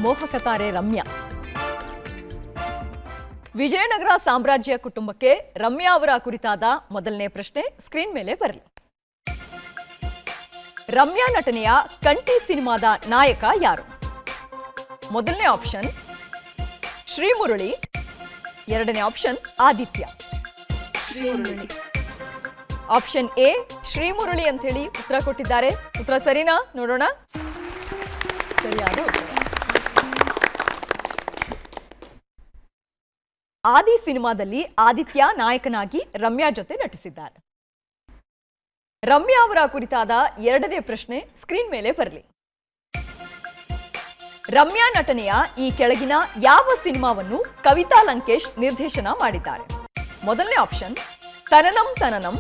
ಮೋಹಕ ತಾರೆ ರಮ್ಯಾ. ವಿಜಯನಗರ ಸಾಮ್ರಾಜ್ಯ ಕುಟುಂಬಕ್ಕೆ ರಮ್ಯಾ ಅವರ ಕುರಿತಾದ ಮೊದಲನೇ ಪ್ರಶ್ನೆ ಸ್ಕ್ರೀನ್ ಮೇಲೆ ಬರಲಿ. ರಮ್ಯಾ ನಟನೆಯ ಕಂಠಿ ಸಿನಿಮಾದ ನಾಯಕ ಯಾರು? ಮೊದಲನೇ ಆಪ್ಷನ್ ಶ್ರೀಮುರಳಿ, ಎರಡನೇ option Aditya. Option A Srimurali ಅಂತ ಹೇಳಿ ಉತ್ತರ ಕೊಟ್ಟಿದ್ದಾರೆ. ಉತ್ತರ ಸರಿನಾ? ನೋಡೋಣ. ಸರಿಯಾದ ಉತ್ತರ. ಆದಿ ಸಿನಿಮಾದಲ್ಲಿ ಆದಿತ್ಯ ನಾಯಕನಾಗಿ ರಮ್ಯಾ ಜೊತೆ ನಟಿಸಿದ್ದಾರೆ. ರಮ್ಯಾ ಅವರ ಕುರಿತಾದ ಎರಡನೇ ಪ್ರಶ್ನೆ ಸ್ಕ್ರೀನ್ ಮೇಲೆ ಬರಲಿ. ರಮ್ಯಾ ನಟನೆಯ ಈ ಕೆಳಗಿನ ಯಾವ ಸಿನಿಮಾವನ್ನು ಕವಿತಾ ಲಂಕೇಶ್ ನಿರ್ದೇಶನ ಮಾಡಿದ್ದಾರೆ? ಮೊದಲನೇ ಆಪ್ಷನ್ ತನನಂ ತನನಂ,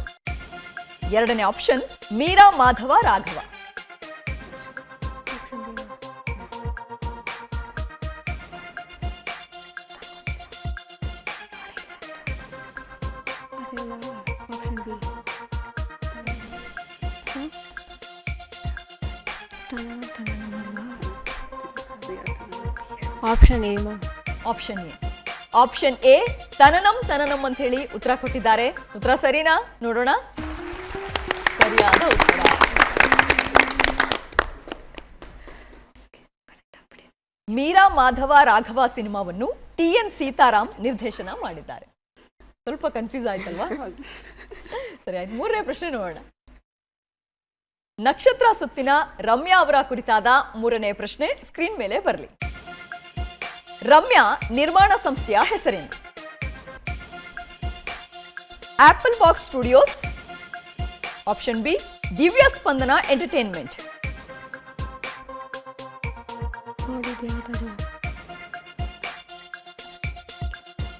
ಎರಡನೇ option Meera Madhava Raghava. Option A. Option A. Option A Tananam Tananam ಅಂತ ಹೇಳಿ ಉತ್ತರ ಕೊಟ್ಟಿದ್ದಾರೆ. ಉತ್ತರ ಸರಿನಾ? ನೋಡೋಣ. ಸರಿಯಾದ ಉತ್ತರ. ಮೀರಾ ಮಾಧವ ರಾಘವ ಸಿನಿಮಾವನ್ನು TN ಸೀತಾರಾಮ್ ನಿರ್ದೇಶನ ಮಾಡಿದ್ದಾರೆ. ಸ್ವಲ್ಪ ಕನ್ಫ್ಯೂಸ್ ಆಯ್ತಲ್ವಾ? ಸರಿ ಆಯ್ತು. ಮೂರನೇ ಪ್ರಶ್ನೆ ನೋಡೋಣ. ನಕ್ಷತ್ರ ಸುತ್ತಿನ ರಮ್ಯಾ ಅವರ ಕುರಿತಾದ ಮೂರನೇ ಪ್ರಶ್ನೆ ಸ್ಕ್ರೀನ್ ಮೇಲೆ ಬರಲಿ. ರಮ್ಯಾ ನಿರ್ಮಾಣ ಸಂಸ್ಥೆಯ ಹೆಸರೇನು? Apple Box Studios, option B Divya Spandana entertainment.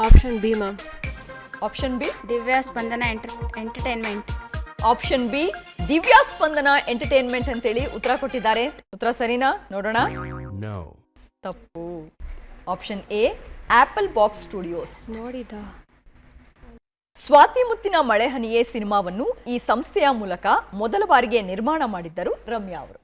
Option B ma'am. Option B Divya Spandana entertainment. Option B Divya Spandana entertainment ಅಂತೇಳಿ ಉತ್ತರ ಕೊಟ್ಟಿದ್ದಾರೆ. ಉತ್ತರ ಸರಿನಾ? ನೋಡೋಣ. ತಪ್ಪು. Option A apple Box studios. ನೋಡಿದ ಸ್ವಾತಿ ಮುತ್ತಿನ ಮಳೆಹನಿಯೇ ಸಿನಿಮಾವನ್ನು ಈ ಸಂಸ್ಥೆಯ ಮೂಲಕ ಮೊದಲ ಬಾರಿಗೆ ನಿರ್ಮಾಣ ಮಾಡಿದ್ದರು ರಮ್ಯಾ ಅವರು.